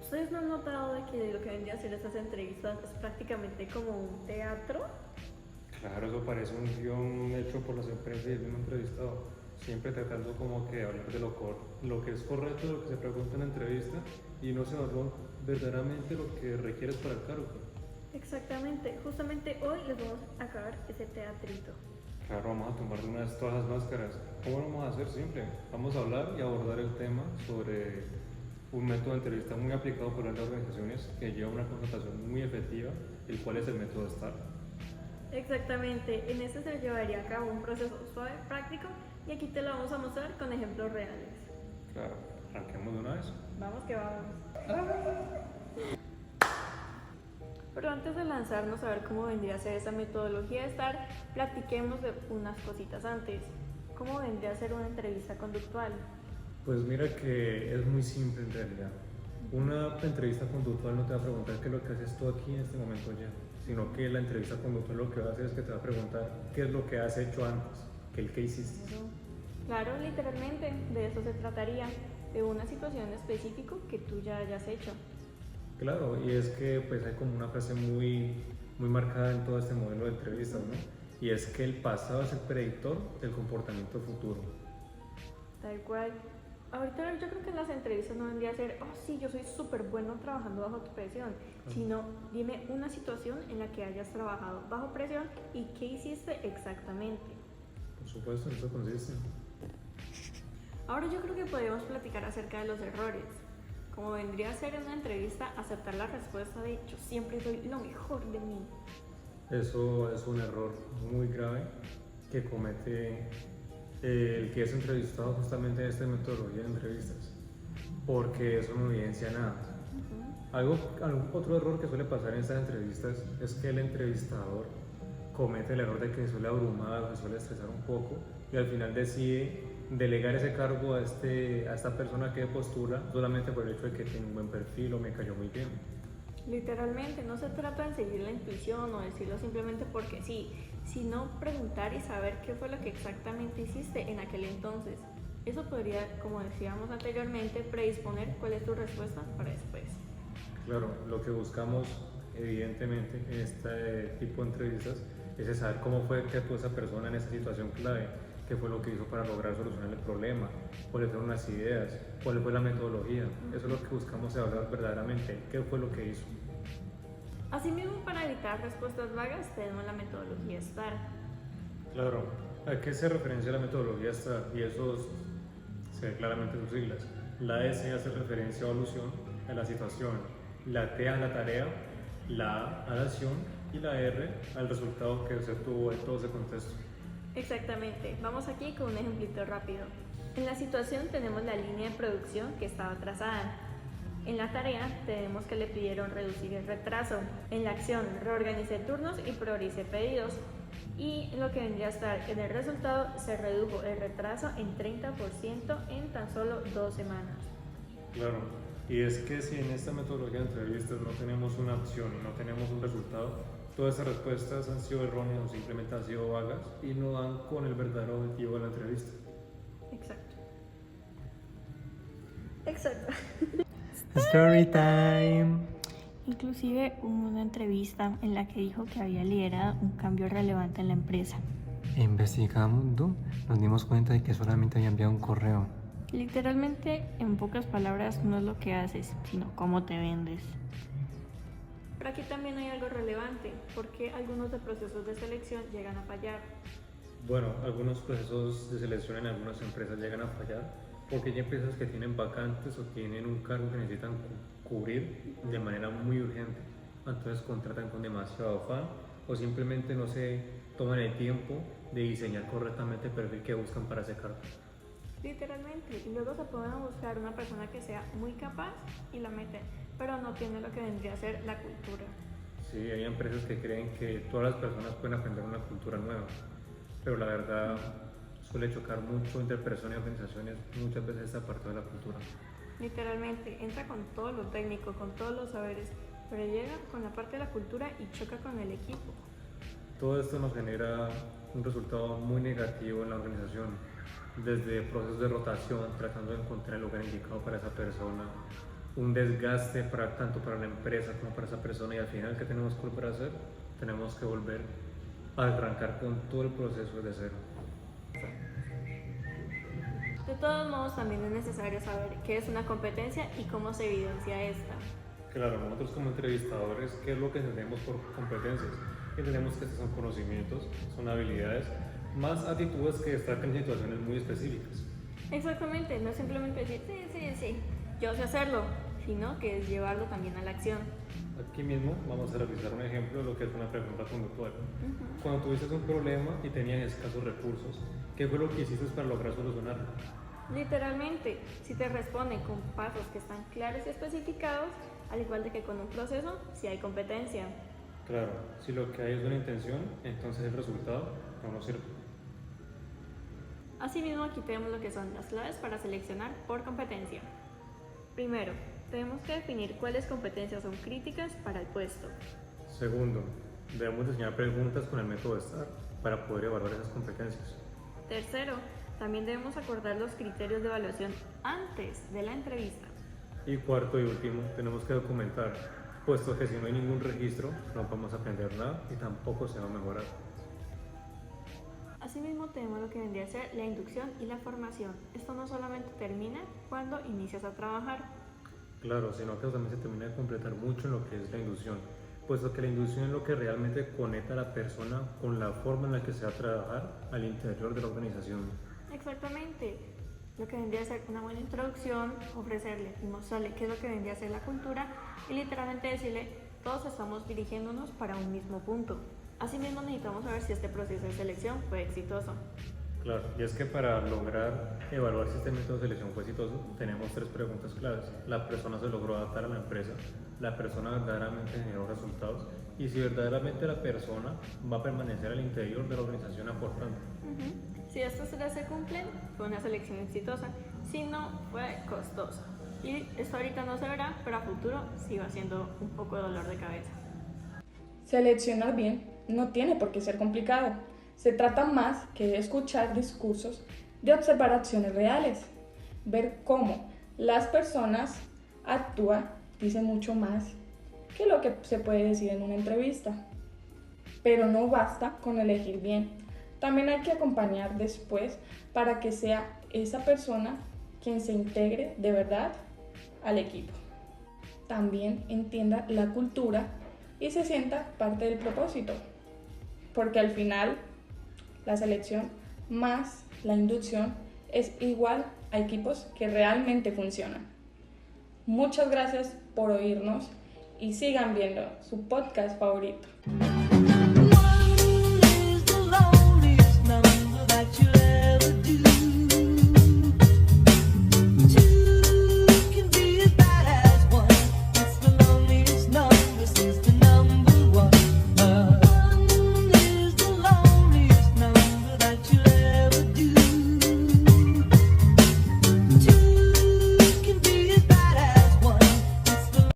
¿Ustedes no han notado de que lo que vendría a hacer estas entrevistas es prácticamente como un teatro? Claro, eso parece un guión hecho por las empresas y el mismo entrevistado, siempre tratando como que hablar de lo que es correcto, lo que se pregunta en la entrevista y no se evalúa verdaderamente lo que requieres para el cargo. Exactamente, justamente hoy les vamos a acabar ese teatrito. Claro, vamos a tomar de una vez todas las máscaras. ¿Cómo lo vamos a hacer? Simple. Vamos a hablar y abordar el tema sobre un método de entrevista muy aplicado por las organizaciones que lleva una contratación muy efectiva, el cual es el método STAR. Exactamente, en este se llevaría a cabo un proceso suave, práctico, y aquí te lo vamos a mostrar con ejemplos reales. Claro, arranquemos de una vez. Vamos que vamos. Pero antes de lanzarnos a ver cómo vendría a ser esa metodología de STAR, platiquemos de unas cositas antes. ¿Cómo vendría a ser una entrevista conductual? Pues mira que es muy simple en realidad. Una entrevista conductual no te va a preguntar qué es lo que haces tú aquí en este momento ya, sino que la entrevista conductual lo que va a hacer es que te va a preguntar qué es lo que has hecho antes, que el que hiciste. Claro, literalmente, de eso se trataría, de una situación específica que tú ya hayas hecho. Claro, y es que pues hay como una frase muy marcada en todo este modelo de entrevistas, ¿no? Y es que el pasado es el predictor del comportamiento futuro. Tal cual. Ahorita yo creo que en las entrevistas no vendría a ser, oh sí, yo soy súper bueno trabajando bajo presión, sino dime una situación en la que hayas trabajado bajo presión y qué hiciste exactamente. Por supuesto, en eso consiste. Ahora yo creo que podemos platicar acerca de los errores. Como vendría a ser en una entrevista, aceptar la respuesta de yo siempre doy lo mejor de mí. Eso es un error muy grave que comete el que es entrevistado justamente en esta metodología de entrevistas, porque eso no evidencia nada. Algún otro error que suele pasar en estas entrevistas es que el entrevistador comete el error de que suele abrumar, que suele estresar un poco y al final decide delegar ese cargo a esta persona que postula solamente por el hecho de que tiene un buen perfil o me cayó muy bien. Literalmente, no se trata de seguir la intuición o decirlo simplemente porque sí, sino preguntar y saber qué fue lo que exactamente hiciste en aquel entonces. Eso podría, como decíamos anteriormente, predisponer cuál es tu respuesta para después. Claro, lo que buscamos evidentemente en este tipo de entrevistas es saber cómo fue que actuó esa persona en esa situación clave, qué fue lo que hizo para lograr solucionar el problema, cuáles fueron las ideas, cuál fue la metodología. Eso es lo que buscamos saber verdaderamente, qué fue lo que hizo. Asimismo, para evitar respuestas vagas, tenemos la metodología STAR. Claro, ¿a qué se referencia la metodología STAR? Y eso se ve claramente en sus siglas. La S hace referencia o alusión a la situación, la T a la tarea, la A a la acción y la R al resultado que se obtuvo en todo ese contexto. Exactamente, vamos aquí con un ejemplito rápido. En la situación tenemos la línea de producción que estaba trazada. En la tarea tenemos que le pidieron reducir el retraso. En la acción reorganicé turnos y prioricé pedidos. Y lo que vendría a estar en el resultado, se redujo el retraso en 30% en tan solo 2 semanas. Claro, y es que si en esta metodología de entrevistas no tenemos una acción y no tenemos un resultado, todas estas respuestas han sido erróneas o simplemente han sido vagas y no dan con el verdadero objetivo de la entrevista. Exacto. Exacto. Story time. Inclusive hubo una entrevista en la que dijo que había liderado un cambio relevante en la empresa. Investigando, nos dimos cuenta de que solamente había enviado un correo. Literalmente, en pocas palabras, no es lo que haces, sino cómo te vendes. Pero aquí también hay algo relevante, porque algunos de procesos de selección llegan a fallar. Bueno, algunos procesos de selección en algunas empresas llegan a fallar porque hay empresas que tienen vacantes o tienen un cargo que necesitan cubrir de manera muy urgente. Entonces contratan con demasiado afán o simplemente no se toman el tiempo de diseñar correctamente el perfil que buscan para ese cargo. Literalmente, y luego se pueden buscar una persona que sea muy capaz y la meten, pero no tiene lo que vendría a ser la cultura. Sí, hay empresas que creen que todas las personas pueden aprender una cultura nueva, pero la verdad suele chocar mucho entre personas y organizaciones muchas veces esta parte de la cultura. Literalmente, entra con todo lo técnico, con todos los saberes, pero llega con la parte de la cultura y choca con el equipo. Todo esto nos genera un resultado muy negativo en la organización, desde procesos de rotación, tratando de encontrar el lugar indicado para esa persona, un desgaste tanto para la empresa como para esa persona, y al final, ¿qué tenemos que volver a hacer? Tenemos que volver a arrancar con todo el proceso desde cero. De todos modos, también es necesario saber qué es una competencia y cómo se evidencia esta. Claro, nosotros como entrevistadores, ¿qué es lo que entendemos por competencias? Entendemos que estos son conocimientos, son habilidades, más actitudes que destacan en situaciones muy específicas. Exactamente, no es simplemente decir, sí, yo sé hacerlo, sino que es llevarlo también a la acción. Aquí mismo vamos a realizar un ejemplo de lo que es una pregunta conductual. Cuando tuviste un problema y tenías escasos recursos, ¿qué fue lo que hiciste para lograr solucionarlo? Literalmente, si te responden con pasos que están claros y especificados, al igual de que con un proceso, si hay competencia. Claro, si lo que hay es una intención, entonces el resultado no nos sirve. Asimismo, aquí tenemos lo que son las claves para seleccionar por competencia. Primero, tenemos que definir cuáles competencias son críticas para el puesto. Segundo, debemos diseñar preguntas con el método STAR para poder evaluar esas competencias. Tercero, también debemos acordar los criterios de evaluación antes de la entrevista. Y cuarto y último, tenemos que documentar, puesto que si no hay ningún registro, no vamos a aprender nada y tampoco se va a mejorar. Asimismo, tenemos lo que vendría a ser la inducción y la formación. Esto no solamente termina cuando inicias a trabajar. Claro, sino que también se termina de completar mucho en lo que es la inducción, puesto que la inducción es lo que realmente conecta a la persona con la forma en la que se va a trabajar al interior de la organización. Exactamente. Lo que vendría a ser una buena introducción, ofrecerle y mostrarle qué es lo que vendría a ser la cultura y literalmente decirle, todos estamos dirigiéndonos para un mismo punto. Asimismo, necesitamos saber si este proceso de selección fue exitoso. Claro, y es que para lograr evaluar si este método de selección fue exitoso, tenemos 3 preguntas claves. La persona se logró adaptar a la empresa, la persona verdaderamente generó resultados y si verdaderamente la persona va a permanecer al interior de la organización aportando. Si estos 3 se cumplen, fue una selección exitosa. Si no, fue costosa. Y esto ahorita no se verá, pero a futuro sí va siendo un poco de dolor de cabeza. Seleccionar bien no tiene por qué ser complicado. Se trata más que de escuchar discursos, de observar acciones reales. Ver cómo las personas actúan dice mucho más que lo que se puede decir en una entrevista. Pero no basta con elegir bien. También hay que acompañar después para que sea esa persona quien se integre de verdad al equipo. También entienda la cultura y se sienta parte del propósito. Porque al final, la selección más la inducción es igual a equipos que realmente funcionan. Muchas gracias por oírnos y sigan viendo su podcast favorito.